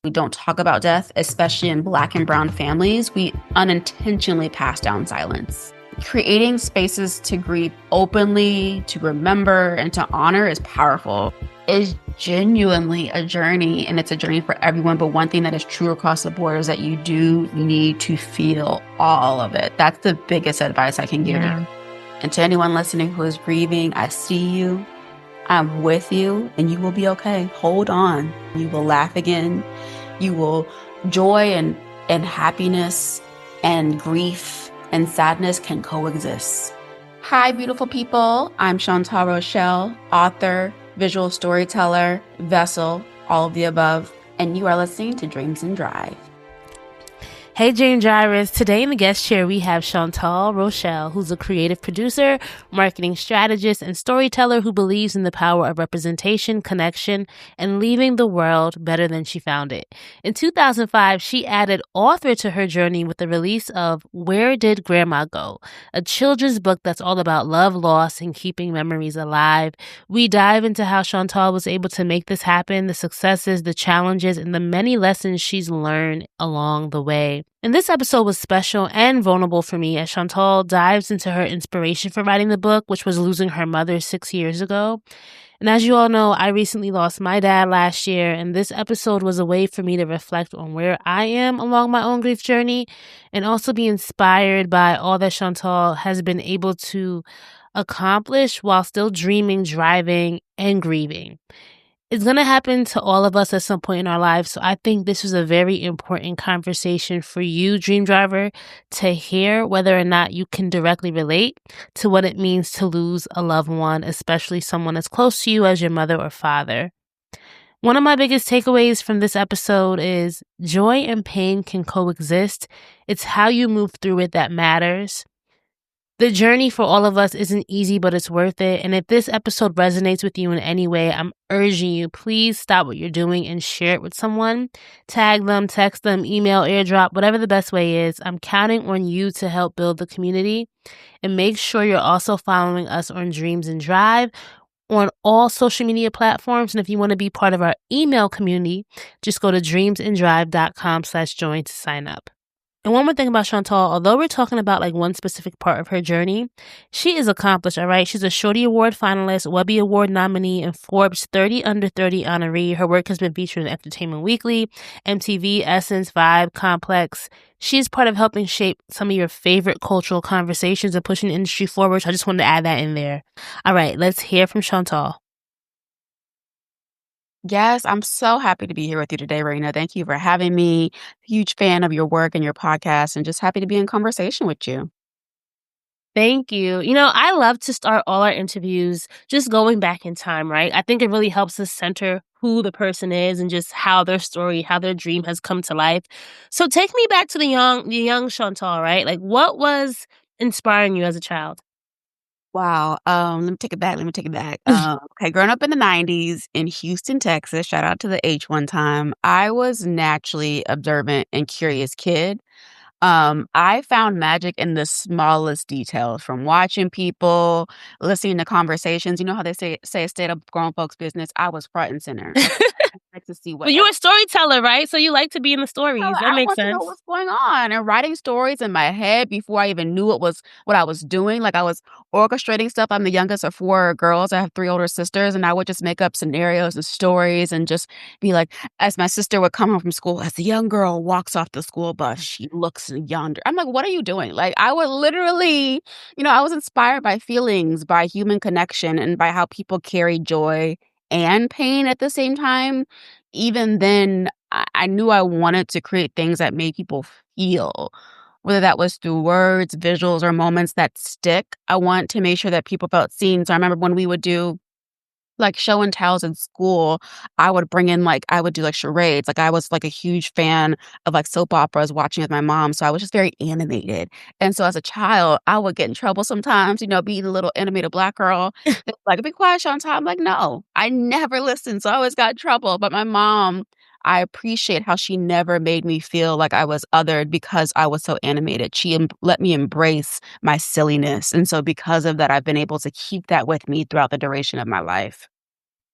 We don't talk about death, especially in Black and brown families. We unintentionally pass down silence. Creating spaces to grieve openly, to remember, and to honor is powerful. It's genuinely a journey, and it's a journey for everyone. But one thing that is true across the board is that you do need to feel all of it. That's the biggest advice I can give you. And to anyone listening who is grieving, I see you. I'm with you, and you will be okay. Hold on. You will laugh again. You will joy and happiness and grief and sadness can coexist. Hi, beautiful people. I'm Chantal Rochelle, author, visual storyteller, vessel, all of the above, and you are listening to Dreams and Drive. Hey, Dream Drivers. Today in the guest chair, we have Chantal Rochelle, who's a creative producer, marketing strategist, and storyteller who believes in the power of representation, connection, and leaving the world better than she found it. In 2005, she added author to her journey with the release of Where Did Grandma Go?, a children's book that's all about love, loss, and keeping memories alive. We dive into how Chantal was able to make this happen, the successes, the challenges, and the many lessons she's learned along the way. And this episode was special and vulnerable for me as Chantal dives into her inspiration for writing the book, which was losing her mother 6 years ago. And as you all know, I recently lost my dad last year, and this episode was a way for me to reflect on where I am along my own grief journey and also be inspired by all that Chantal has been able to accomplish while still dreaming, driving, and grieving. It's going to happen to all of us at some point in our lives. So I think this was a very important conversation for you, Dream Driver, to hear whether or not you can directly relate to what it means to lose a loved one, especially someone as close to you as your mother or father. One of my biggest takeaways from this episode is joy and pain can coexist. It's how you move through it that matters. The journey for all of us isn't easy, but it's worth it. And if this episode resonates with you in any way, I'm urging you, please stop what you're doing and share it with someone. Tag them, text them, email, airdrop, whatever the best way is. I'm counting on you to help build the community. And make sure you're also following us on Dreams and Drive on all social media platforms. And if you want to be part of our email community, just go to dreamsanddrive.com/join to sign up. And one more thing about Chantal, although we're talking about like one specific part of her journey, she is accomplished, all right? She's a Shorty Award finalist, Webby Award nominee, and Forbes 30 Under 30 honoree. Her work has been featured in Entertainment Weekly, MTV, Essence, Vibe, Complex. She's part of helping shape some of your favorite cultural conversations and pushing the industry forward. So I just wanted to add that in there. All right, let's hear from Chantal. Yes, I'm so happy to be here with you today, Rana. Thank you for having me. Huge fan of your work and your podcast, and just happy to be in conversation with you. Thank you. You know, I love to start all our interviews just going back in time, right? I think it really helps us center who the person is and just how their story, how their dream has come to life. So take me back to the young Chantal, right? Like, what was inspiring you as a child? Wow. Let me take it back. Okay, growing up in the 90s in Houston, Texas, shout out to the H one time, I was naturally observant and curious kid. I found magic in the smallest details, from watching people, listening to conversations. You know how they say a state of grown folks' business? I was front and center. I like to see what But you're a storyteller, right? So you like to be in the stories. That I makes want to know sense. what's going on, and writing stories in my head before I even knew what I was doing. Like, I was orchestrating stuff. I'm the youngest of four girls. I have three older sisters, and I would just make up scenarios and stories and just be like, as my sister would come home from school, as the young girl walks off the school bus, she looks yonder. I'm like, what are you doing? Like, I would literally, I was inspired by feelings, by human connection, and by how people carry joy and pain at the same time. Even then, I knew I wanted to create things that made people feel, whether that was through words, visuals, or moments that stick. I want to make sure that people felt seen. So I remember when we would do like show and tells in school, I would do like charades. Like, I was like a huge fan of like soap operas watching with my mom. So I was just very animated. And so as a child, I would get in trouble sometimes, being the little animated Black girl. Like, be quiet, Chantal. I'm like, no, I never listened. So I always got in trouble. But my mom, I appreciate how she never made me feel like I was othered because I was so animated. She let me embrace my silliness. And so because of that, I've been able to keep that with me throughout the duration of my life.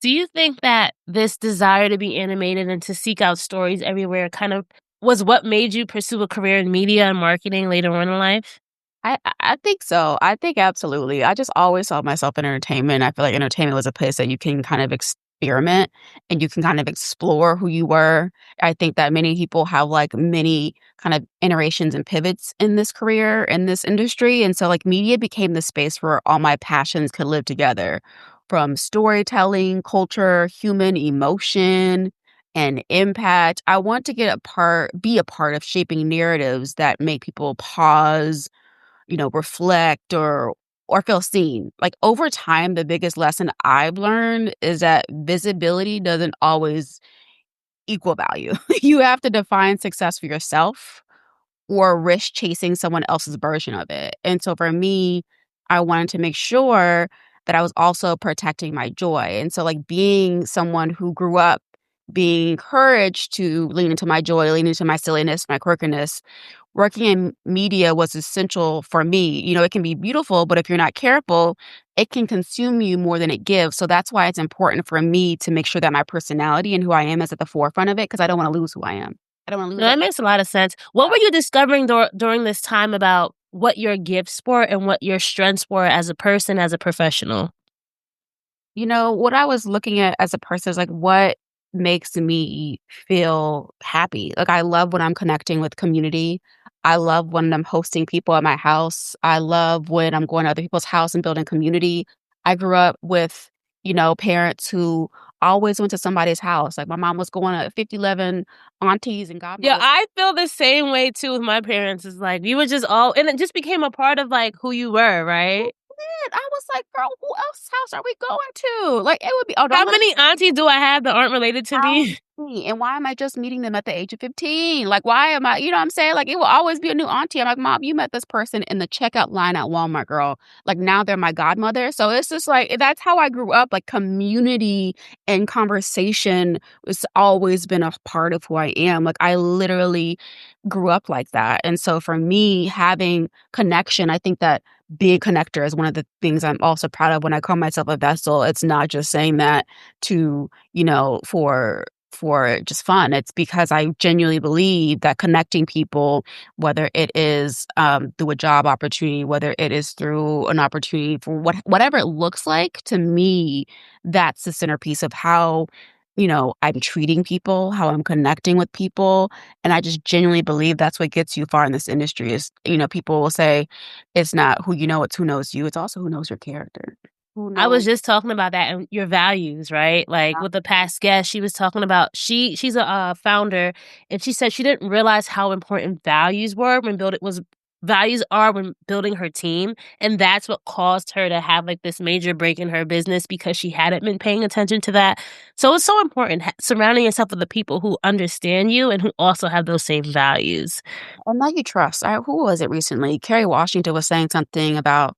Do you think that this desire to be animated and to seek out stories everywhere kind of was what made you pursue a career in media and marketing later on in life? I think so. I think absolutely. I just always saw myself in entertainment. I feel like entertainment was a place that you can kind of experiment and you can kind of explore who you were. I think that many people have like many kind of iterations and pivots in this career, in this industry. And so like media became the space where all my passions could live together from storytelling, culture, human emotion, and impact. I want to be a part of shaping narratives that make people pause, reflect or feel seen. Like over time, the biggest lesson I've learned is that visibility doesn't always equal value. You have to define success for yourself or risk chasing someone else's version of it. And so for me, I wanted to make sure that I was also protecting my joy. And so like being someone who grew up being encouraged to lean into my joy, lean into my silliness, my quirkiness, working in media was essential for me. It can be beautiful, but if you're not careful, it can consume you more than it gives. So that's why it's important for me to make sure that my personality and who I am is at the forefront of it because I don't want to lose who I am. I don't want to No, lose that makes a lot of sense. What were you discovering during this time about what your gifts were and what your strengths were as a person, as a professional? What I was looking at as a person is like what makes me feel happy. Like I love when I'm connecting with community. I love when I'm hosting people at my house. I love when I'm going to other people's house and building community. I grew up with, parents who always went to somebody's house. Like my mom was going to 50, 11 aunties and Yeah, godmothers. I feel the same way too with my parents. It's like you were just all and it just became a part of like who you were, right? Did. I was like, girl, who else's house are we going to? Like it would be, oh, don't How let many aunties do I have that aren't related to How me? many? And why am I just meeting them at the age of 15? Like, why am I, what I'm saying? Like, it will always be a new auntie. I'm like, Mom, you met this person in the checkout line at Walmart, girl. Like, now they're my godmother. So it's just like, that's how I grew up. Like, community and conversation has always been a part of who I am. Like, I literally grew up like that. And so for me, having connection, I think that being a connector is one of the things I'm also proud of when I call myself a vessel. It's not just saying that to for just fun. It's because I genuinely believe that connecting people, whether it is through a job opportunity, whether it is through an opportunity for whatever it looks like, to me, that's the centerpiece of how I'm treating people, how I'm connecting with people, and I just genuinely believe that's what gets you far in this industry. Is people will say it's not who you know, it's who knows you. It's also who knows your character. Who I knows was just talking about that and your values, right? Like with the past guest, she was talking about she's a founder, and she said she didn't realize how important values are when building her team, and that's what caused her to have like this major break in her business because she hadn't been paying attention to that. So it's so important surrounding yourself with the people who understand you and who also have those same values. and that you trust. Who was it recently? Kerry Washington was saying something about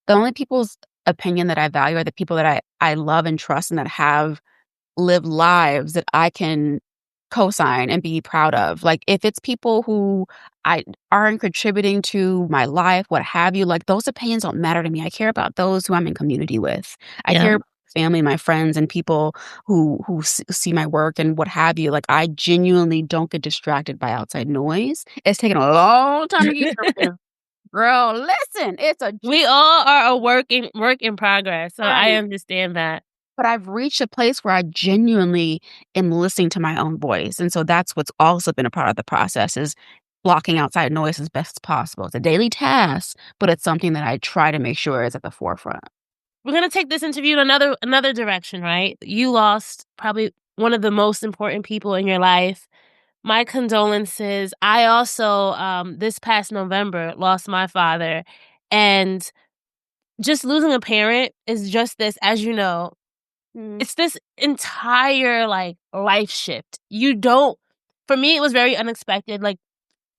the only people's opinion that I value are the people that I love and trust and that have lived lives that I can co-sign and be proud of. Like if it's people who I aren't contributing to my life, what have you, like those opinions don't matter to me. I care about those who I'm in community with. I Yeah. care about family, my friends, and people who see my work and what have you. Like I genuinely don't get distracted by outside noise. It's taken a long time to get here. Girl, listen, it's a We all are a work in progress, so I journey. understand that. But I've reached a place where I genuinely am listening to my own voice, and so that's what's also been a part of the process is blocking outside noise as best as possible. It's a daily task, but it's something that I try to make sure is at the forefront. We're gonna take this interview in another direction, right? You lost probably one of the most important people in your life. My condolences. I also, this past November, lost my father, and just losing a parent is just this, as you know, Mhm. it's this entire, like, life shift. You don't For me, it was very unexpected, like,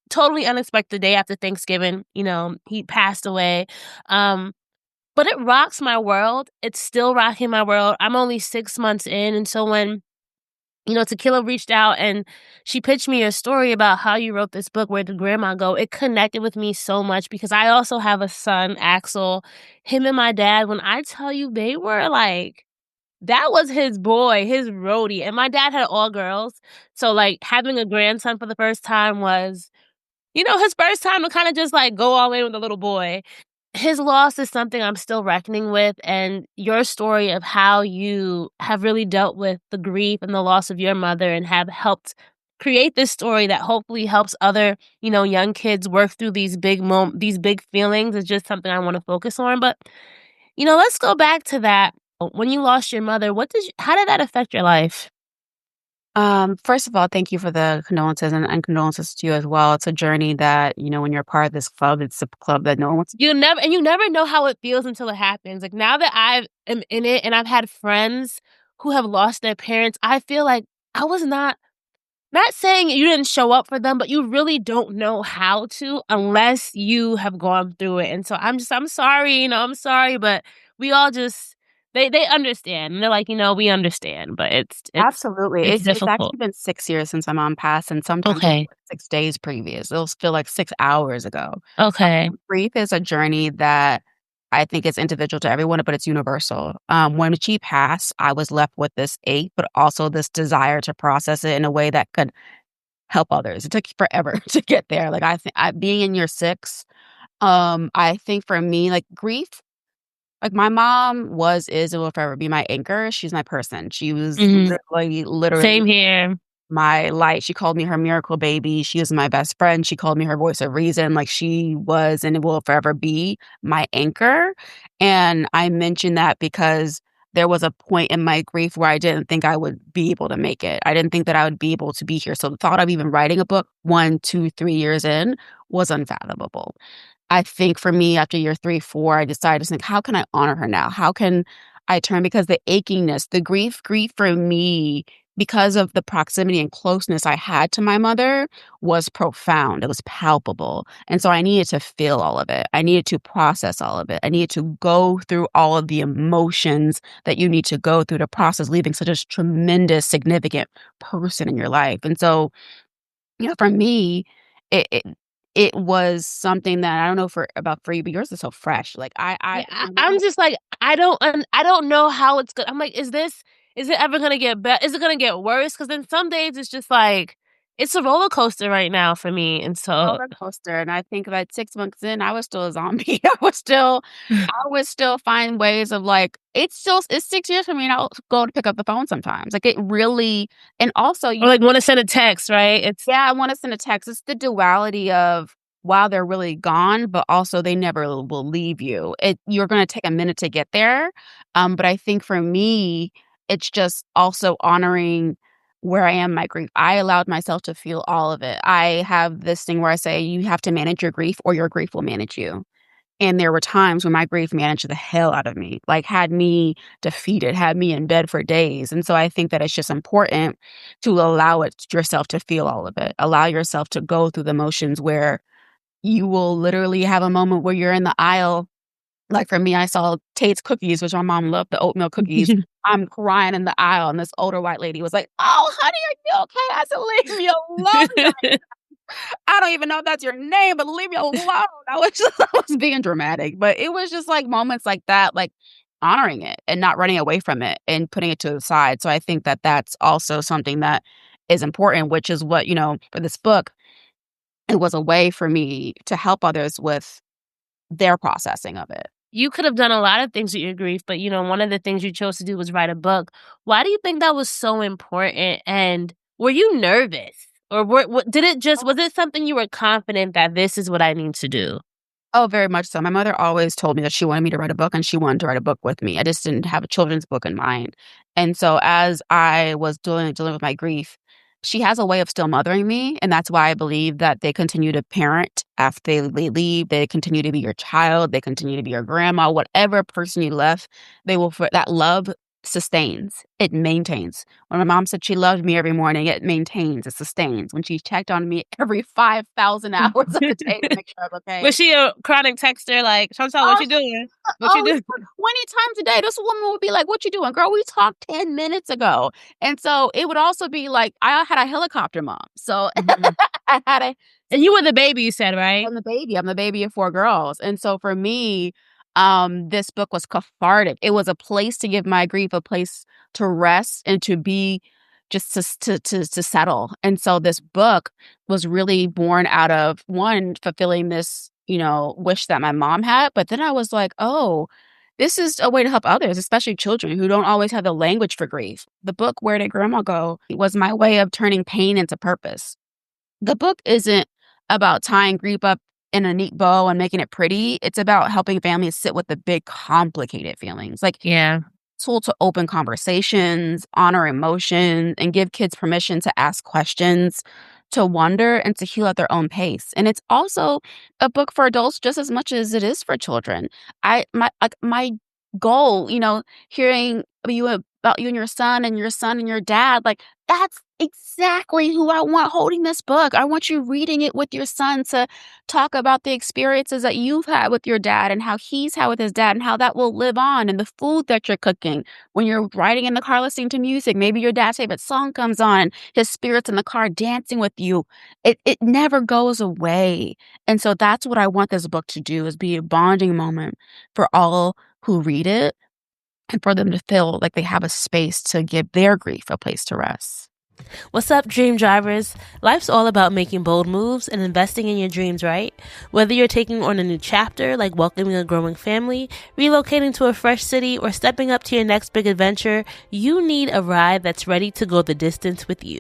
totally unexpected day after Thanksgiving, he passed away, um, but it rocks my world. It's still rocking my world. I'm only 6 months in, and so when, Tequila reached out and she pitched me a story about how you wrote this book, Where Did Grandma Go? It connected with me so much because I also have a son, Axel. Him and my dad, when I tell you they were like that was his boy, his roadie, and my dad had all girls, so, like, having a grandson for the first time was, his first time to kinda just, like, go all in with a little boy. His loss is something I'm still reckoning with, and your story of how you have really dealt with the grief and the loss of your mother and have helped create this story that hopefully helps other, young kids work through these big feelings is just something I wanna focus on, but, let's go back to that. When you lost your mother, how did that affect your life? First of all, thank you for the condolences and condolences to you as well. It's a journey that, when you're part of this club, it's a club that no one wants. You never know how it feels until it happens. Like, now that I am in it and I've had friends who have lost their parents, I feel like I was not saying you didn't show up for them, but you really don't know how to unless you have gone through it, and so I'm sorry, I'm sorry, but we all just they understand, and they're like, "We understand," but Absolutely. it's It's difficult. actually been 6 years since my mom passed, and sometimes it Okay. feels like 6 days previous. It'll feel like 6 hours ago. Okay. Grief is a journey that I think is individual to everyone, but it's universal. When she passed, I was left with this ache, but also this desire to process it in a way that could help others. It took forever to get there. Like, I think being in year 6, I think for me, like, grief, like, my mom was, is, and will forever be my anchor. She's my person. She was Mhm. literally Same here. my light. She called me her miracle baby. She was my best friend. She called me her voice of reason. Like, she was and will forever be my anchor. And I mention that because there was a point in my grief where I didn't think I would be able to make it. I didn't think that I would be able to be here. So the thought of even writing a book 1, 2, 3 years in was unfathomable. I think for me, after year 3, 4, I decided to think, "How can I honor her now? How can I turn?" Because the achiness, the grief for me, because of the proximity and closeness I had to my mother, was profound. It was palpable, and so I needed to feel all of it. I needed to process all of it. I needed to go through all of the emotions that you need to go through to process leaving such a tremendous, significant person in your life, and so for me, it it it was something that I don't know for you, but yours is so fresh. Like, Yeah, my I'm mom. just like, I don't know how it's gonna. I'm like, is it ever gonna get better? Is it gonna get worse? Because then some days it's just like, it's a roller coaster right now for me, and so Roller coaster, and I think that 6 months in, I was still a zombie. I would still find ways of, like, it's 6 years for me, and I'll go to pick up the phone sometimes. Like, it really, and also or you. like want to send a text, right? It's Yeah, I wanna send a text. It's the duality of, while they're really gone, but also they never will leave you. You're gonna take a minute to get there, but I think for me, it's just also honoring where I am in my grief. I allowed myself to feel all of it. I have this thing where I say, "You have to manage your grief or your grief will manage you." And there were times when my grief managed the hell out of me, like, had me defeated, had me in bed for days, and so I think that it's just important to allow it yourself to feel all of it. Allow yourself to go through the motions where you will literally have a moment where you're in the aisle. Like, for me, I saw Tate's cookies, which my mom loved, the oatmeal cookies. I'm crying in the aisle, and this older white lady was like, "Oh, honey, are you okay?" I said, "Leave me alone. I don't even know if that's your name, but leave me alone." I was just I was being dramatic, but it was just, like, moments like that, like, honoring it and not running away from it and putting it to the side, so I think that that's also something that is important, which is what, for this book, it was a way for me to help others with their processing of it. You could have done a lot of things with your grief, but one of the things you chose to do was write a book. Why do you think that was so important? And were you nervous, or did it just was it something you were confident that this is what I need to do? Oh, very much so. My mother always told me that she wanted me to write a book, and she wanted to write a book with me. I just didn't have a children's book in mind. And so as I was dealing with my grief, she has a way of still mothering me, and that's why I believe that they continue to parent after they leave. They continue to be your child. They continue to be your grandma, whatever person you left. They will that love sustains. It maintains. When my mom said she loved me every morning, it maintains. It sustains. When she checked on me every 5,000 hours of the day to make sure I was okay. Was she a chronic texter? Like, Chantal, what Oh, you doing? What you oh, doing? 20 times a day. This woman would be like, "What you doing, girl? We talked 10 minutes ago." And so it would also be like, I had a helicopter mom. So Mhm. I had a And you were the baby, you said, right? I'm the baby. I'm the baby of 4 girls. And so for me, This book was cathartic. It was a place to give my grief, a place to rest and to be just to settle. And so this book was really born out of one, fulfilling this, wish that my mom had. But then I was like, oh, this is a way to help others, especially children who don't always have the language for grief. The book, Where Did Grandma Go? Was my way of turning pain into purpose. The book isn't about tying grief up in a neat bow and making it pretty. It's about helping families sit with the big, complicated feelings. Like, Yeah. tool to open conversations, honor emotion, and give kids permission to ask questions, to wonder, and to heal at their own pace. And it's also a book for adults just as much as it is for children. My goal, hearing about you and your son and your dad, like that's exactly who I want holding this book. I want you reading it with your son to talk about the experiences that you've had with your dad and how he's had with his dad and how that will live on and the food that you're cooking. When you're riding in the car listening to music, maybe your dad's favorite song comes on, his spirits in the car dancing with you. It never goes away. And so that's what I want this book to do, is be a bonding moment for all who read it and for them to feel like they have a space to give their grief a place to rest. What's up, dream drivers? Life's all about making bold moves and investing in your dreams, right? Whether you're taking on a new chapter, like welcoming a growing family, relocating to a fresh city, or stepping up to your next big adventure, you need a ride that's ready to go the distance with you.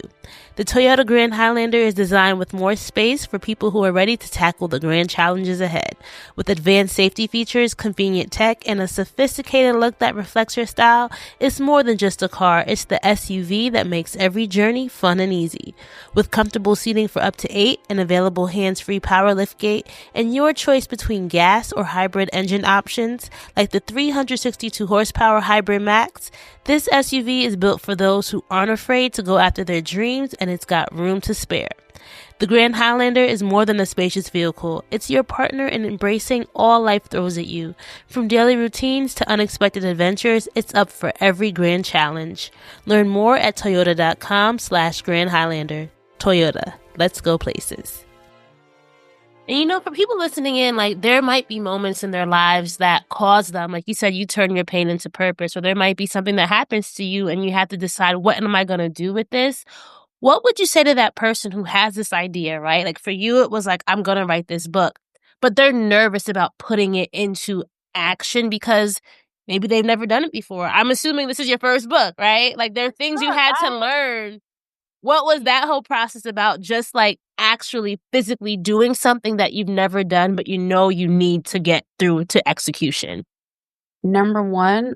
The Toyota Grand Highlander is designed with more space for people who are ready to tackle the grand challenges ahead. With advanced safety features, convenient tech, and a sophisticated look that reflects your style, it's more than just a car, it's the SUV that makes every journey fun and easy. With comfortable seating for up to 8, an available hands-free power liftgate, and your choice between gas or hybrid engine options, like the 362 horsepower Hybrid Max, this SUV is built for those who aren't afraid to go after their dreams, and it's got room to spare. The Grand Highlander is more than a spacious vehicle. It's your partner in embracing all life throws at you. From daily routines to unexpected adventures, it's up for every grand challenge. Learn more at toyota.com/Grand Highlander. Toyota, let's go places. And for people listening in, like there might be moments in their lives that cause them, like you said, you turn your pain into purpose, or there might be something that happens to you and you have to decide, what am I going to do with this? What would you say to that person who has this idea, right? Like for you, it was like, I'm going to write this book, but they're nervous about putting it into action because maybe they've never done it before. I'm assuming this is your first book, right? Like there are things you had to learn. What was that whole process about? Just like actually physically doing something that you've never done, but you need to get through to execution. Number one,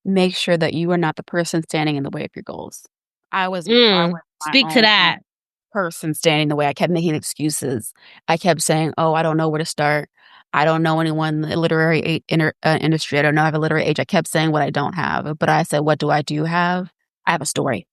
make sure that you are not the person standing in the way of your goals. I was my Speak to own that. person standing in the way. I kept making excuses. I kept saying, "Oh, I don't know where to start. I don't know anyone in the literary industry. I don't know. I have a literary age." I kept saying what I don't have, but I said, "What do I do have? I have a story.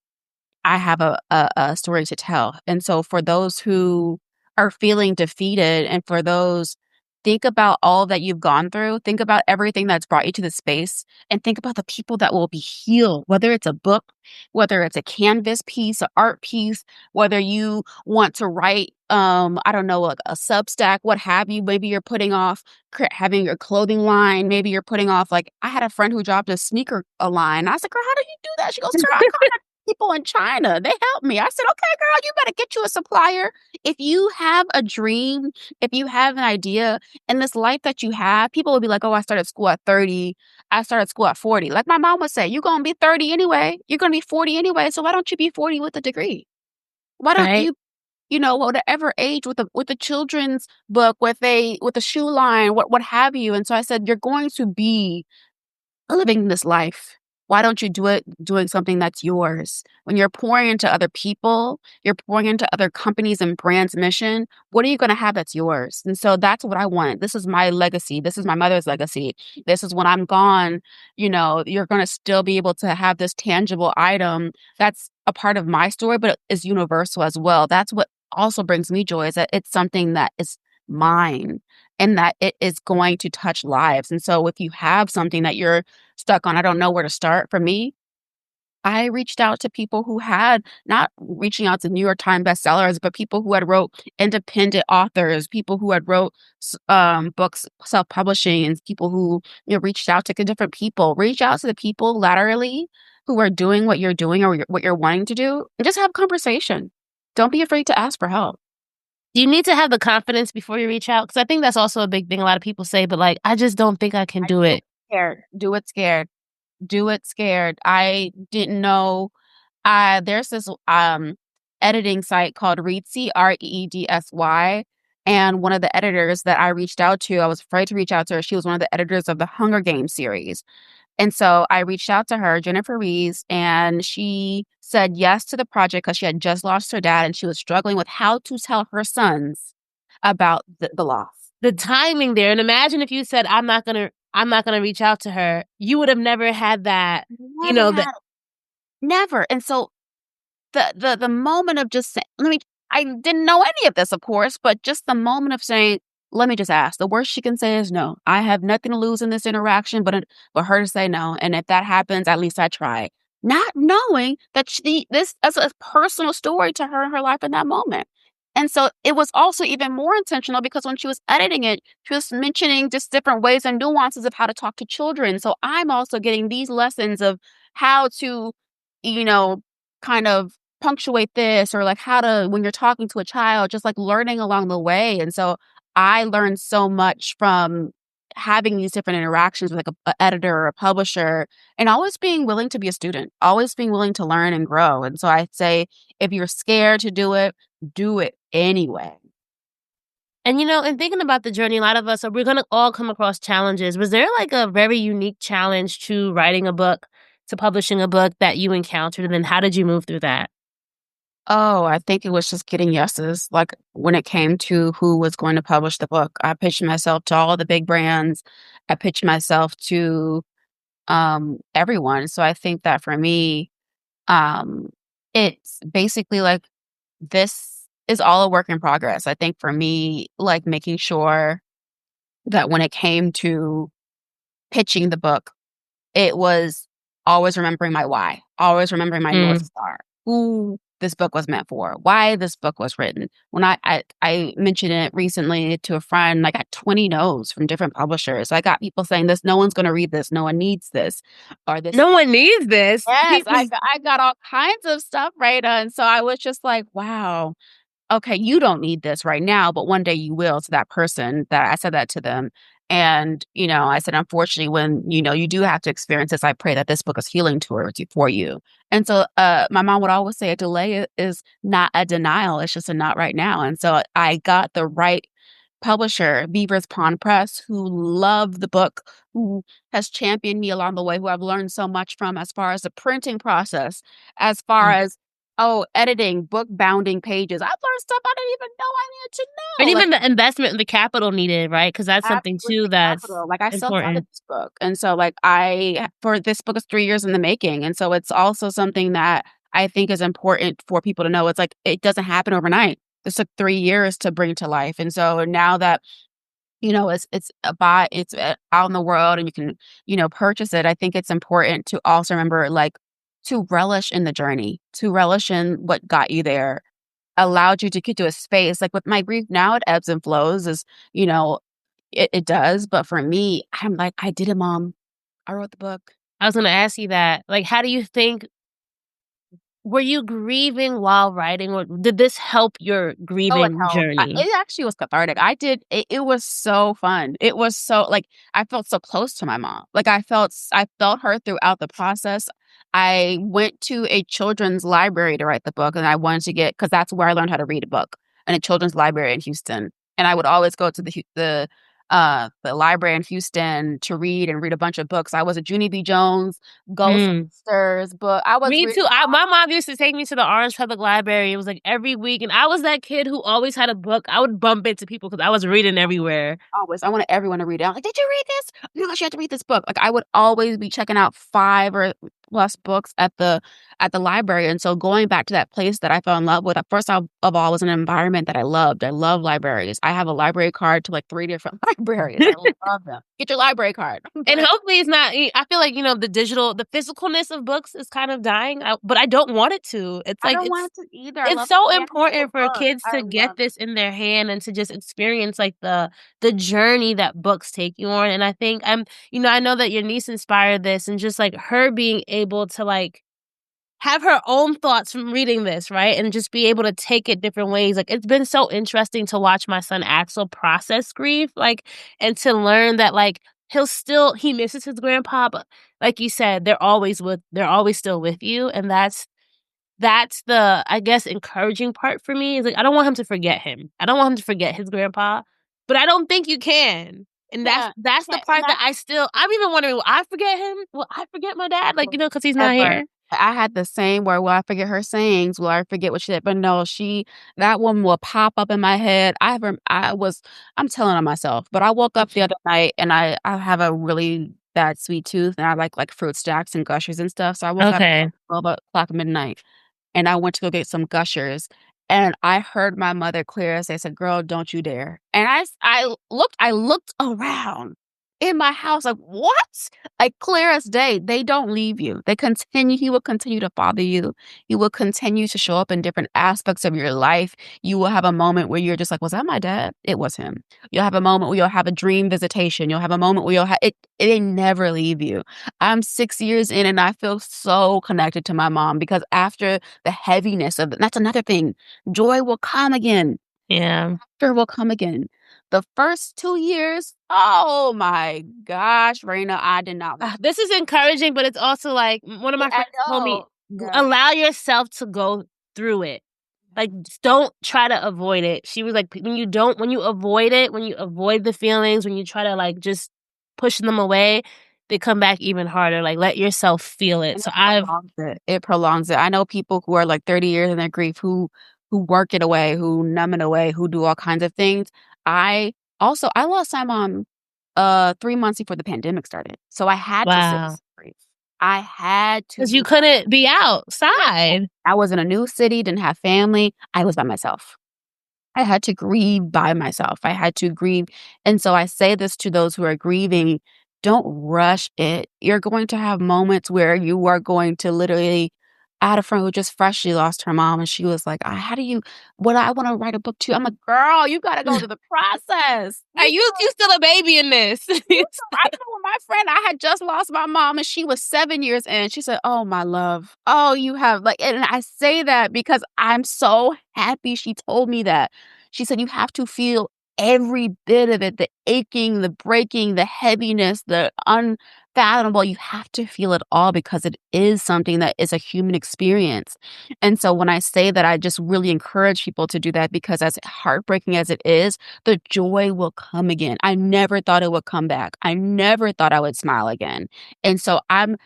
I have a story to tell." And so for those who are feeling defeated and for those, think about all that you've gone through. Think about everything that's brought you to this space and think about the people that will be healed, whether it's a book, whether it's a canvas piece, an art piece, whether you want to write, I don't know, like a Substack, what have you. Maybe you're putting off having your clothing line. Maybe you're putting off, like, I had a friend who dropped a line. I said, "Girl, how do you do that?" She goes, "Girl, I contact people in China. They help me." I said, "Okay, girl, you better get you a supplier." If you have a dream, if you have an idea in this life that you have, people will be like, "Oh, I started school at 30. I started school at 40. Like my mom would say, "You're going to be 30 anyway. You're going to be 40 anyway. So why don't you be 40 with a degree? Why don't Right. whatever age with a children's book, with a shoe line, what have you?" And so I said, "You're going to be living this life. Why don't you do it doing something that's yours?" When you're pouring into other people, you're pouring into other companies and brands' mission, what are you going to have that's yours? And so that's what I want. This is my legacy. This is my mother's legacy. This is when I'm gone, you're going to still be able to have this tangible item that's a part of my story, but is universal as well. That's what also brings me joy, is that it's something that is mine and that it is going to touch lives. And so if you have something that you're stuck on, I don't know where to start. For me, I reached out to people who had not reaching out to New York Times bestsellers, but people who had wrote independent authors, people who had wrote books self-publishing, and people who, reached out to different people. Reach out to the people laterally who are doing what you're doing or what you're wanting to do, and just have conversation. Don't be afraid to ask for help. Do you need to have the confidence before you reach out? Because I think that's also a big thing a lot of people say, but, like, I just don't think I can I do do it it. scared. Do it scared. Do it scared. I didn't know. There's this editing site called Reedsy, Reedsy, and one of the editors that I reached out to, I was afraid to reach out to her. She was one of the editors of the Hunger Games series. And so I reached out to her, Jennifer Rees, and she said yes to the project because she had just lost her dad and she was struggling with how to tell her sons about the loss. The timing there, and imagine if you said, I'm not gonna reach out to her," you would have never had that, Never that had never. And so the moment of just saying, let me I didn't know any of this, of course, but just the moment of saying, "Let me just ask." The worst she can say is no. I have nothing to lose in this interaction, but her to say no, and if that happens, at least I tried. Not knowing that this is a personal story to her in her life in that moment. And so it was also even more intentional because when she was editing it, she was mentioning just different ways and nuances of how to talk to children. So I'm also getting these lessons of how to, you know, kind of punctuate this, or like how to, when you're talking to a child, just like learning along the way. And so I learned so much from having these different interactions with like a editor or a publisher, and always being willing to be a student, always being willing to learn and grow. And so I'd say if you're scared to do it anyway. And, in thinking about the journey, a lot of us we're gonna all come across challenges. Was there, like, a very unique challenge to writing a book, to publishing a book that you encountered, and then how did you move through that? Oh, I think it was just getting yeses. Like when it came to who was going to publish the book, I pitched myself to all the big brands. I pitched myself to everyone. So I think that for me, um, it's basically like this is all a work in progress. I think for me, like making sure that when it came to pitching the book, it was always remembering my why, always remembering my North Mm. Star, who this book was meant for, why this book was written. When I mentioned it recently to a friend, I got 20 no's from different publishers. I got people saying this, no one's gonna read this, no one needs this, or this. No one needs this. Yes, People I got all kinds of stuff, right? And so I was just like, wow. Okay, you don't need this right now, but one day you will, to that person that I said that to them. And, I said, unfortunately, when, you do have to experience this, I pray that this book is healing towards you for you. And so my mom would always say a delay is not a denial. It's just a not right now. And so I got the right publisher, Beaver's Pond Press, who loved the book, who has championed me along the way, who I've learned so much from as far as the printing process, as far Mm. as editing, book bounding pages. I've learned stuff I didn't even know I needed to know. And Like even the investment and the capital needed, right? Because that's something absolutely too the that's capital. Like I self-funded important. this book. And so like I for this book is 3 years in the making. And so it's also something that I think is important for people to know. It's like it doesn't happen overnight. This took 3 years to bring to life. And so now that it's out in the world and you can, purchase it. I think it's important to also remember, like, to relish in the journey, to relish in what got you there, allowed you to get to a space. Like with my grief now, it ebbs and flows as, you know, it does. But for me, I'm like, I did it, mom. I wrote the book. I was gonna ask you that. Like, how do you think were you grieving while writing, or did this help your Oh, it grieving helped. journey? It actually was cathartic. It was so fun. It was so like, I felt so close to my mom. Like, I felt her throughout the process. I went to a children's library to write the book, and I wanted to get, because that's where I learned how to read a book, in a children's library in Houston. And I would always go to the library in Houston to read a bunch of books. I was a Junie B. Jones, Mm. Ghostbusters book. I was Me reading too. My mom used to take me to the Orange Public Library. It was, like, every week, and I was that kid who always had a book. I would bump into people because I was reading everywhere. always. I wanted everyone to read it. I'm like, "Did you read this? Oh my gosh, you have to read this book." Like, I would always be checking out 5 or plus books at the library, and so going back to that place that I fell in love with, at first of all, was an environment that I loved. I love libraries. I have a library card to, like, 3 different libraries. I love them. Get your library card. And But hopefully it's not I feel like, the physicalness of books is kind of dying, but I don't want it to. It's I like don't want it to either. I it's love so the tangible important for book. kids I to get love this in their hand and to just experience, like, the journey that books take you on, and I think I know that your niece inspired this and just, like, her being able to, like, have her own thoughts from reading this, right? And just be able to take it different ways. Like, it's been so interesting to watch my son Axel process grief, like, and to learn that, like, he misses his grandpa, but like you said, they're always still with you. And that's the, I guess, encouraging part for me is like, I don't want him to forget him. I don't want him to forget his grandpa, but I don't think you can. And yeah, that's the can't and part that I'm even wondering, will I forget him? Will I forget my dad? Like, because he's not Ever. here. I had the same where, will I forget her sayings? Will I forget what she said? But no, that one will pop up in my head. I'm telling on myself, but I woke up the other night and I have a really bad sweet tooth and I like fruit stacks and gushers and stuff. So I woke up Okay. at 12 o'clock midnight and I went to go get some gushers. And I heard my mother clear as day said, "Girl, don't you dare." And I looked around in my house like, "What?" Like, clear as day, they don't leave you. He will continue to bother you. He will continue to show up in different aspects of your life. You will have a moment where you're just like, "Was that my dad?" It was him. You'll have a moment where you'll have a dream visitation. You'll have a moment where they never leave you. I'm 6 years in and I feel so connected to my mom because after the heaviness of that's another thing. Joy will come again. Yeah. Laughter will come again. The first 2 years, oh my gosh, Raina, I did not want This is encouraging, but it's also like one of yeah, my I friends told me, know. Yeah. Allow yourself to go through it. Like, just don't try to avoid it." She was like, when you avoid it, when you avoid the feelings, when you try to, like, just push them away, they come back even harder. Like, let yourself feel it." And So it prolongs it. It prolongs it. I know people who are, like, 30 years in their grief who work it away, who numb it away, who do all kinds of things. I lost my mom, 3 months before the pandemic started, so I had to sit with wow. grief. I had to 'Cause you do couldn't be that. outside. I was in a new city, didn't have family. I was by myself. I had to grieve by myself. I had to grieve. And so I say this to those who are grieving, don't rush it. You're going to have moments where you are going to literally I had a friend who just freshly lost her mom, and she was like, how do you what I wanna write a book too." I'm like, "Girl, you gotta go through the process. Are you still a baby in this? You know, I know my friend, I had just lost my mom and she was 7 years in. She said, "Oh, my love. Oh, you have" like, and I say that because I'm so happy she told me that. She said, "You have to feel every bit of it, the aching, the breaking, the heaviness, the unfathomable. You have to feel it all because it is something that is a human experience." And so when I say that, I just really encourage people to do that because as heartbreaking as it is, the joy will come again. I never thought it would come back. I never thought I would smile again. And so I'm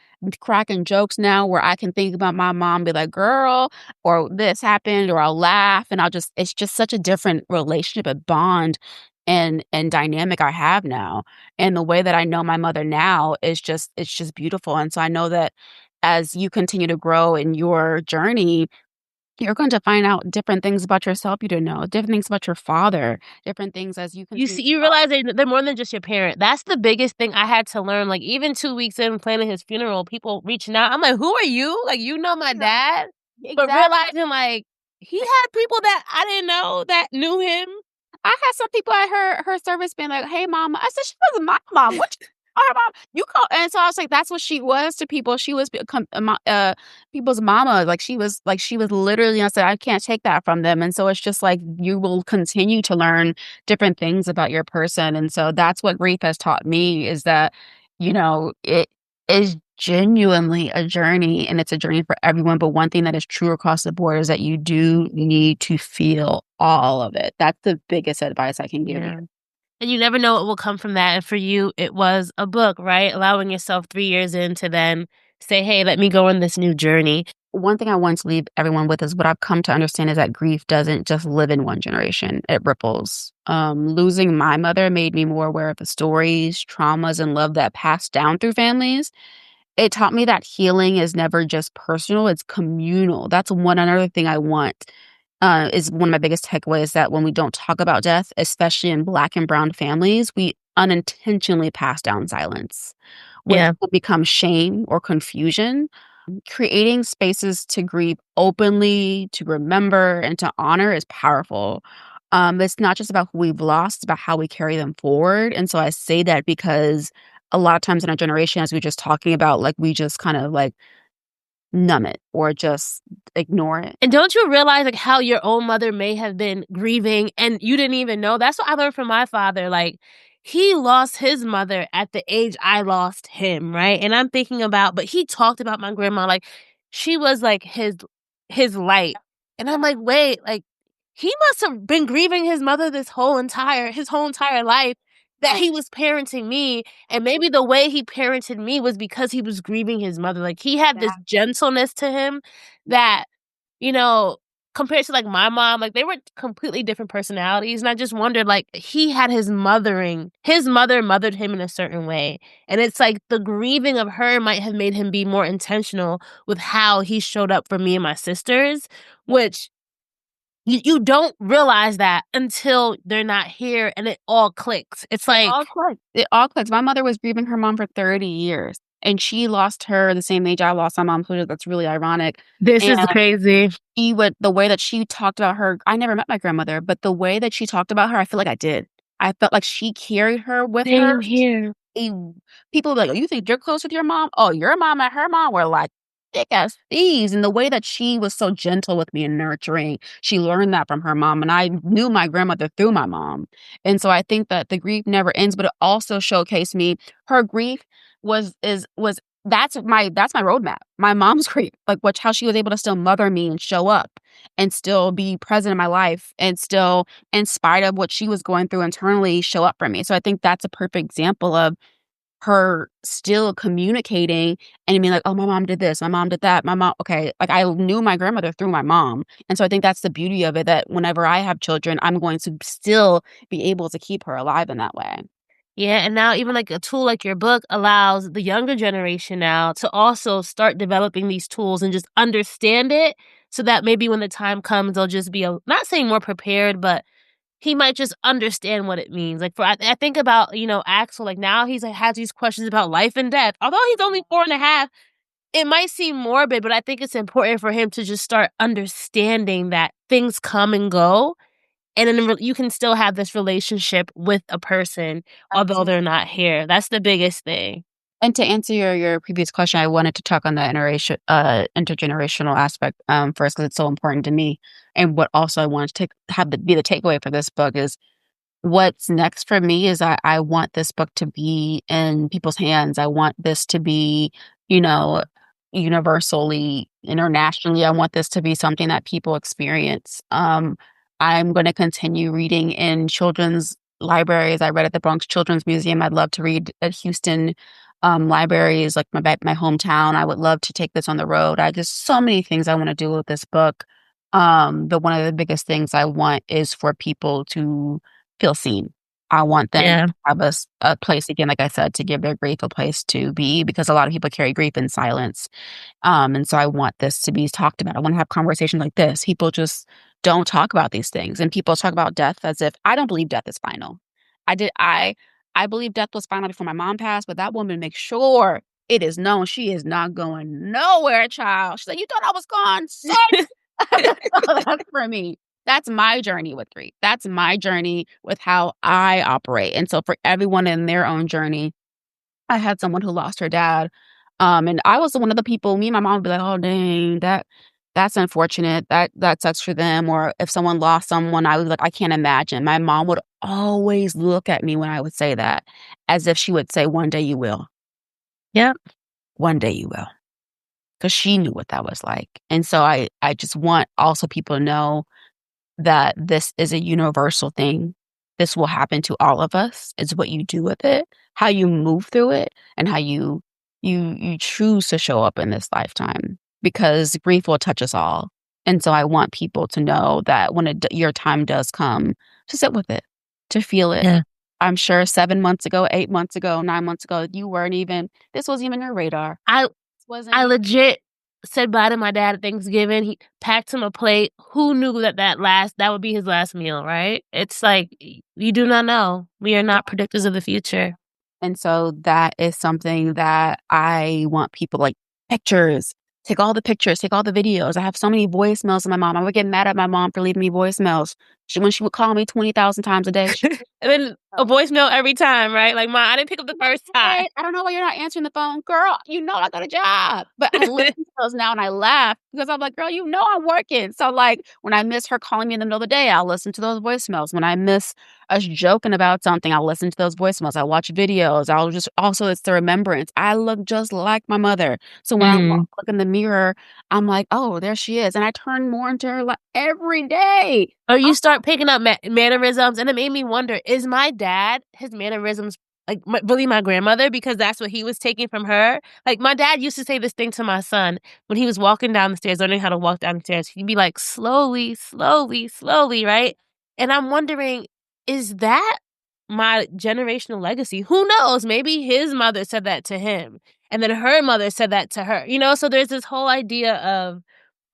cracking jokes now where I can think about my mom, be like, "Girl," or "This happened," or I'll laugh and it's just such a different relationship, a bond and dynamic I have now. And the way that I know my mother now is it's just beautiful. And so I know that as you continue to grow in your journey, you're going to find out different things about yourself you didn't know, different things about your father, different things as you You continue see, to you grow. realize they're more than just your parent. That's the biggest thing I had to learn. Like, even 2 weeks in planning his funeral, people reaching out. I'm like, "Who are you? Like, you know my Yeah, dad?" But exactly. realizing, like, he had people that I didn't know that knew him. I had some people at her service being like, "Hey, mama." I said, "She wasn't my mom. What you her mom? You call." And so I was like, that's what she was to people. She was people's mama. She was literally I said, "I can't take that from them." And so it's just like you will continue to learn different things about your person. And so that's what grief has taught me is that, it is genuinely a journey and it's a journey for everyone. But one thing that is true across the board is that you do need to feel all of it. That's the biggest advice I can give you. Yeah. And you never know what will come from that. And for you, it was a book, right? Allowing yourself 3 years in to then say, "Hey, let me go on this new journey." One thing I want to leave everyone with is what I've come to understand is that grief doesn't just live in one generation, it ripples. Losing my mother made me more aware of the stories, traumas, and love that passed down through families. it taught me that healing is never just personal, it's communal. That's another thing I want, is one of my biggest takeaways that when we don't talk about death, especially in Black and brown families, we unintentionally pass down silence, which Yeah. will become shame or confusion. Creating spaces to grieve openly, to remember, and to honor is powerful. It's not just about who we've lost, it's about how we carry them forward. And so I say that because a lot of times in our generation, as we were just talking about, like we just kind of like numb it or just ignore it. And don't you realize, like, how your own mother may have been grieving and you didn't even know? That's what I learned from my father, like, he lost his mother at the age I lost him, right? And I'm thinking about but he talked about my grandma, like, she was, like, his light. And I'm like, "Wait, like, he must have been grieving his mother his whole entire life that he was parenting me, and maybe the way he parented me was because he was grieving his mother." Like, he had this gentleness to him that, you know, compared to, like, my mom, like, they were completely different personalities, and I just wondered, like, he had his mother mothered him in a certain way, and it's like the grieving of her might have made him be more intentional with how he showed up for me and my sisters, which you don't realize that until they're not here and it all clicks. It's It all like, clicks. It all clicks. My mother was grieving her mom for 30 years, and she lost her the same age I lost my mom, so that's really ironic. "This And is crazy. she would the way that she talked about her I never met my grandmother, but the way that she talked about her, I feel like I did. I felt like she carried her with her. Same here." E People be like, "Oh, you think you're close with your mom? Oh, your mom and her mom were like thick as thieves," and the way that she was so gentle with me and nurturing, she learned that from her mom, and I knew my grandmother through my mom, and so I think that the grief never ends, but it also showcased me her grief was that's my roadmap. My mom's grief, like, which how she was able to still mother me and show up and still be present in my life and still, in spite of what she was going through internally, show up for me, so I think that's a perfect example of her still communicating and being like, "Oh, my mom did this, my mom did that, my mom" okay, like, I knew my grandmother through my mom, and so I think that's the beauty of it, that whenever I have children, I'm going to still be able to keep her alive in that way. Yeah, and now even, like, a tool like your book allows the younger generation now to also start developing these tools and just understand it so that maybe when the time comes, they'll just be not saying more prepared, but he might just understand what it means. Like, I think about, Axel, like, now he's, like, has these questions about life and death. Although he's only 4 and a half, it might seem morbid, but I think it's important for him to just start understanding that things come and go, and then you can still have this relationship with a person, although they're not here. That's the biggest thing. And to answer your previous question, I wanted to talk on the intergenerational aspect, first because it's so important to me, and what also I wanted to be the takeaway for this book is what's next for me is I want this book to be in people's hands. I want this to be, you know, universally, internationally. I want this to be something that people experience. I'm going to continue reading in children's libraries. I read at the Bronx Children's Museum. I'd love to read at Houston libraries, like my hometown. I would love to take this on the road. I just so many things I want to do with this book. But one of the biggest things I want is for people to feel seen. I want them Yeah. to have a place again, like I said, to give their grief a place to be because a lot of people carry grief in silence. And so I want this to be talked about. I want to have conversations like this. People just don't talk about these things. And people talk about death as if I don't believe death is final. I did I believe death was final before my mom passed, but that woman makes sure it is known she is not going nowhere, child. She's like, "You thought I was gone, sis?" So that's for me. That's my journey with grief. That's my journey with how I operate. And so for everyone in their own journey, I had someone who lost her dad. And I was one of the people, me and my mom would be like, "Oh dang, that's unfortunate. That sucks for them." Or if someone lost someone, I was like, "I can't imagine." My mom would always look at me when I would say that, as if she would say, "One day you will. Yep. One day you will." Because she knew what that was like. And so I just want also people to know that this is a universal thing. This will happen to all of us. It's what you do with it, how you move through it, and how you choose to show up in this lifetime because grief will touch us all. And so I want people to know that when your time does come, to sit with it, to feel it, Yeah. I'm sure 7 months ago, 8 months ago, 9 months ago, this wasn't even your radar. I This wasn't I even legit said bye to my dad at Thanksgiving. He packed him a plate. Who knew that would be his last meal, right? It's like you do not know. We are not predictors of the future. And so that is something that I want people like pictures. Take all the pictures, take all the videos. I have so many voicemails of my mom. I would get mad at my mom for leaving me voicemails. When she would call me 20,000 times a day, And then a voicemail every time, right? Like, "Ma, I didn't pick up the first time." "Hey, I don't know why you're not answering the phone. Girl, you know I got a job." But I listen to those now and I laugh because I'm like, "Girl, you know I'm working." So, like, when I miss her calling me in the middle of the day, I'll listen to those voicemails. When I miss us joking about something, I'll listen to those voicemails. I watch videos. I'll just also, it's the remembrance. I look just like my mother. So when I Mm. look in the mirror, I'm like, "Oh, there she is." And I turn more into her, like, every day. Or you start picking up mannerisms, and it made me wonder, is my dad, his mannerisms, like, really my grandmother? Because that's what he was taking from her? Like, my dad used to say this thing to my son when he was walking down the stairs, learning how to walk down the stairs. He'd be like, "Slowly, slowly, slowly," right? And I'm wondering, is that my generational legacy? Who knows? Maybe his mother said that to him, and then her mother said that to her, you know? So there's this whole idea of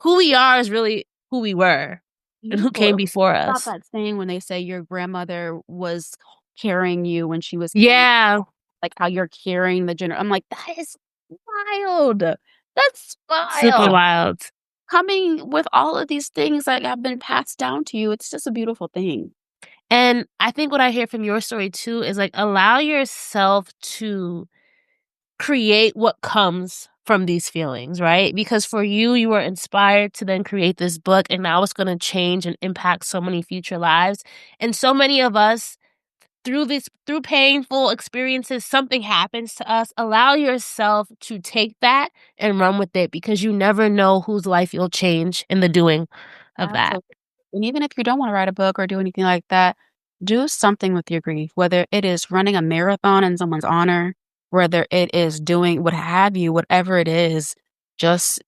who we are is really who we were and who Beautiful. came before About us. that saying when they say your grandmother was carrying you when she was carrying, Yeah, like, how you're carrying the gener I'm like, "That is wild. That's super wild." wild. Coming with all of these things that have been passed down to you, it's just a beautiful thing. And I think what I hear from your story too is, like, allow yourself to create what comes from these feelings, right? Because for you, you were inspired to then create this book, and now it's gonna change and impact so many future lives. And so many of us, through painful experiences, something happens to us. Allow yourself to take that and run with it, because you never know whose life you'll change in the doing of that. Absolutely. And even if you don't wanna write a book or do anything like that, do something with your grief, whether it is running a marathon in someone's honor, whether it is doing what have you, whatever it is, just,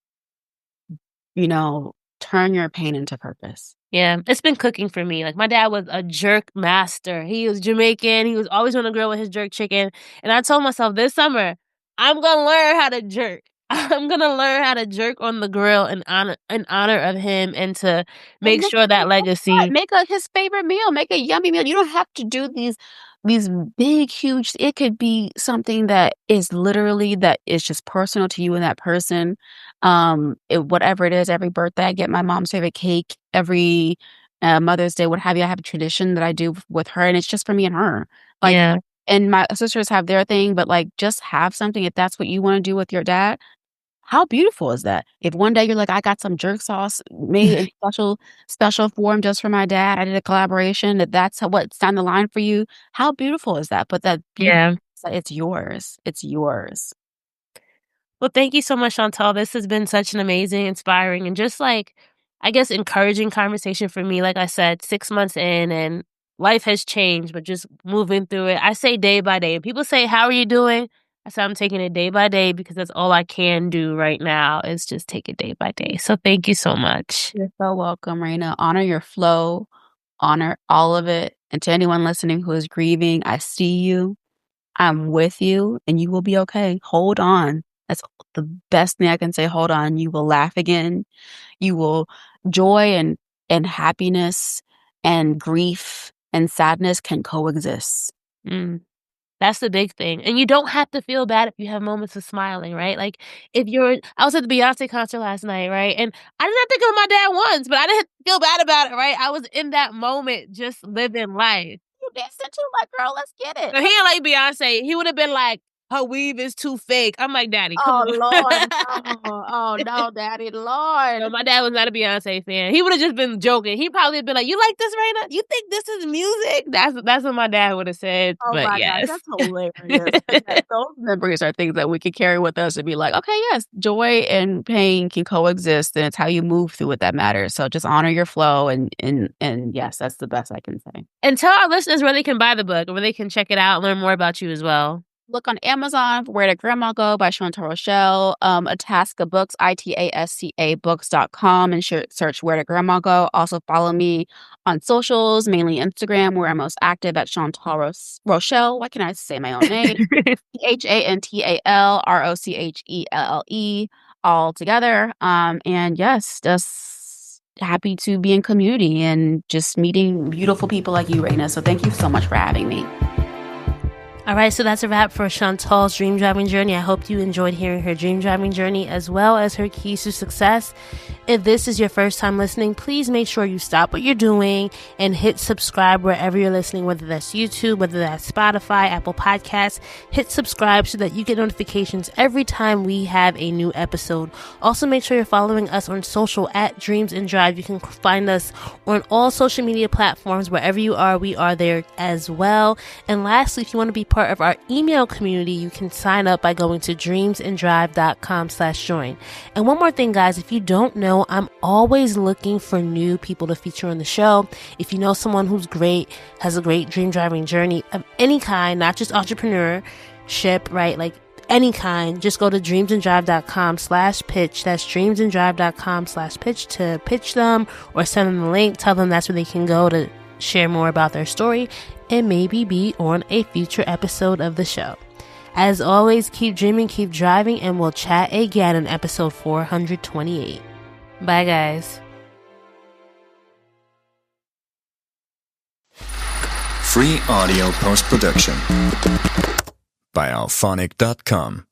turn your pain into purpose. Yeah, it's been cooking for me. Like, my dad was a jerk master. He was Jamaican. He was always on the grill with his jerk chicken. And I told myself this summer, I'm gonna learn how to jerk. I'm gonna learn how to jerk on the grill in honor of him, and to And make sure that legacy. make a his favorite meal, make a yummy meal. You don't have to do these big, huge, it could be something that is literally that is just personal to you and that person. Whatever it is, every birthday, I get my mom's favorite cake. Every, Mother's Day, what have you, I have a tradition that I do with her, and it's just for me and her. Like, Yeah, and my sisters have their thing, but, like, just have something if that's what you wanna do with your dad. How beautiful is that? If one day you're like, "I got some jerk sauce made in special form just for my dad. I did a collaboration," that's what's down the line for you. How beautiful is that? But that beautiful yeah. is that it's yours. It's yours. Well, thank you so much, Chantal. This has been such an amazing, inspiring, and just, like, I guess, encouraging conversation for me. Like I said, 6 months in, and life has changed, but just moving through it. I say day by day. People say, "How are you doing?" I say, "I'm taking it day by day, because that's all I can do right now, is just take it day by day." So thank you so much. You're so welcome, Raina. Honor your flow, honor all of it, and to anyone listening who is grieving, I see you. I'm with you, and you will be okay. Hold on. That's the best thing I can say, hold on. You will laugh again. You will joy and happiness and grief and sadness can coexist. Mm. That's the big thing, and you don't have to feel bad if you have moments of smiling, right? Like, if you're I was at the Beyoncé concert last night, right? And I did not think of my dad once, but I didn't feel bad about it, right? I was in that moment just living life. You dancing too, my girl, let's get it. So he ain't like Beyoncé. He would've been like, "Her weave is too fake." I'm like, "Daddy, come Oh, on." Lord, no. Oh, no, daddy, No, Lord. my dad was not a Beyoncé fan. He would've just been joking. He probably been like, "You like this, Raina? You think this is music?" That's what my dad would've said, Oh but my gosh, yes. that's hilarious. But yes, those memories are things that we could carry with us and be like, okay, yes, joy and pain can coexist, and it's how you move through it that matters. So just honor your flow and yes, that's the best I can say. And tell our listeners where they can buy the book, or where they can check it out and learn more about you as well. Look on Amazon for Where Did Grandma Go by Chantal Rochelle. Itasca Books, ITASCA books.com, and search Where Did Grandma Go. Also follow me on socials, mainly Instagram, where I'm most active at Chantal Rochelle. Why can't I say my own name? ChantalRochelle, all together. And yes, just happy to be in community and just meeting beautiful people like you, Raina. So thank you so much for having me. All right, so that's a wrap for Chantal's dream driving journey. I hope you enjoyed hearing her dream driving journey as well as her keys to success. If this is your first time listening, please make sure you stop what you're doing and hit subscribe wherever you're listening, whether that's YouTube, whether that's Spotify, Apple Podcasts. Hit subscribe so that you get notifications every time we have a new episode. Also, make sure you're following us on social at Dreams and Drive. You can find us on all social media platforms. Wherever you are, we are there as well. And lastly, if you want to be part of our email community, you can sign up by going to dreamsanddrive.com/join. And one more thing, guys, if you don't know, I'm always looking for new people to feature on the show. If you know someone who's great, has a great dream driving journey of any kind, not just entrepreneurship, right? Like any kind, just go to dreamsanddrive.com/pitch. That's dreamsanddrive.com/pitch to pitch them or send them the link. Tell them that's where they can go to share more about their story and maybe be on a future episode of the show. As always, keep dreaming, keep driving, and we'll chat again in episode 428. Bye, guys. Free audio post-production by alphonic.com.